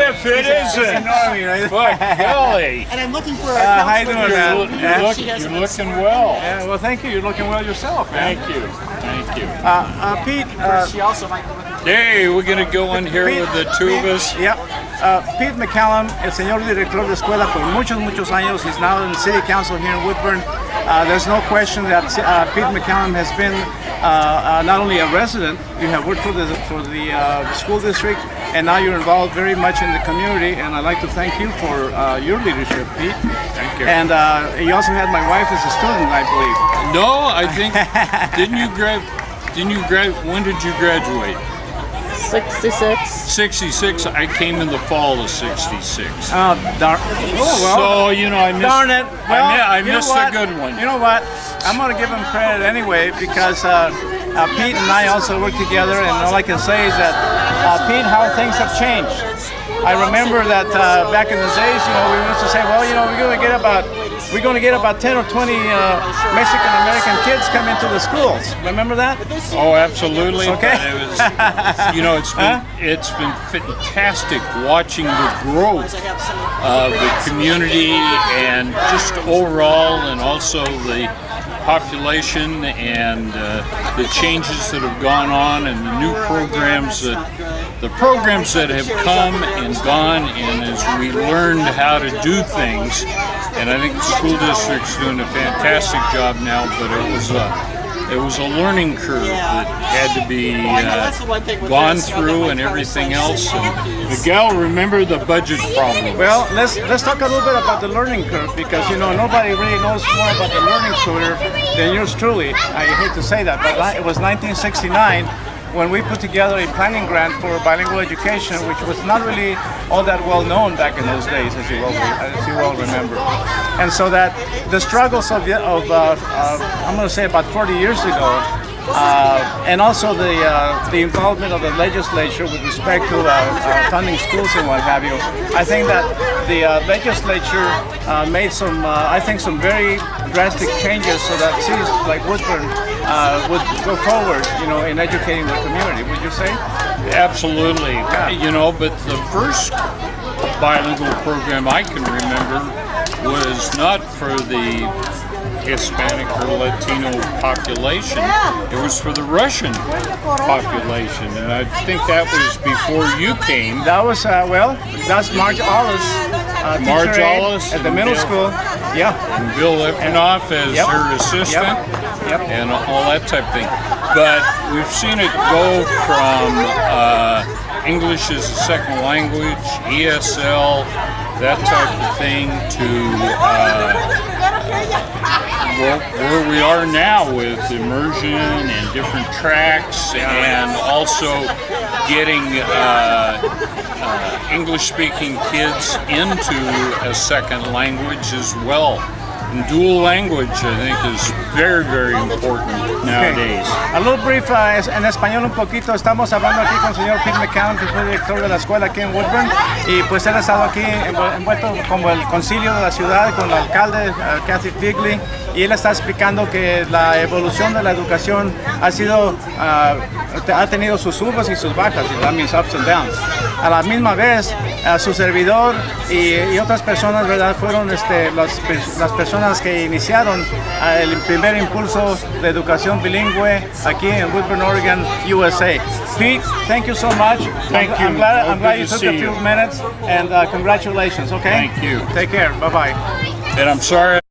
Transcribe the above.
If it isn't. But Billy. And I'm looking for how you doing, man? You're looking well. Yeah, well, thank you. You're looking well yourself, man. Thank you. Thank you. Pete, She also might be looking for Hey, we're going to go in here Pete, with the two of us. Yeah. Pete McCallum, el señor director de escuela por muchos años. He's now in city council here in Woodburn. There's no question that Pete McCallum has been not only a resident, you have worked for the school district, and now you're involved very much in the community, and I'd like to thank you for your leadership, Pete. Thank you. And you also had my wife as a student, I believe. No, I think, when did you graduate? 66. 66. I came in the fall of 66. Oh, darn. Oh, well. So, you know, I missed, darn it. Well, I missed a good one. You know what? I'm going to give him credit anyway because Pete and I also work together, and all I can say is that, Pete, how things have changed. I remember that back in the days, you know, we used to say, well, you know, we're going to get about 10 or 20 Mexican American kids come into the schools. Remember that? Oh, absolutely. Okay. But it was, you know, it's been fantastic watching the growth of the community and just overall, and also the population and the changes that have gone on, and the new programs that have come and gone, and as we learned how to do things. And I think the school district's doing a fantastic job now, but it was a learning curve that had to be gone through and everything else. And Miguel, remember the budget problem? Well, let's talk a little bit about the learning curve, because you know nobody really knows more about the learning curve than yours truly. I hate to say that, but it was 1969 when we put together a planning grant for bilingual education, which was not really all that well known back in those days, as you well remember. And so that the struggles of I'm going to say about 40 years ago, and also the involvement of the legislature with respect to funding schools and what have you. I think that the legislature made some very drastic changes so that cities like Woodburn would go forward, you know, in educating the community. Would you say? Absolutely. Yeah. You know, but the first bilingual program I can remember was not for the Hispanic or Latino population. It was for the Russian population, and I think that was before you came. That was that's Marge Allis, at the middle school. Yeah. And Bill Lipinoff as her assistant, and all that type of thing. But we've seen it go from English as a second language, ESL, that type of thing, to where we are now with immersion and different tracks, and also getting English-speaking kids into a second language as well. And dual language, I think, is very, very important nowadays. Okay. A little brief en español un poquito. Estamos hablando aquí con el señor Pete McCallum, que fue director de la escuela aquí en Woodburn, y pues él ha estado aquí envuelto como el concilio de la ciudad con el alcalde Kathy Figley, y él está explicando que la evolución de la educación ha tenido sus subas y sus bajas, that means ups and downs. A la misma vez, su servidor y otras personas, ¿verdad?, fueron las personas que iniciaron el primer impulso de educación bilingüe aquí en Woodburn, Oregon, USA. Pete, thank you so much. Thank you. I'm glad you took a few minutes, and congratulations, okay? Thank you. Take care. Bye-bye. And I'm sorry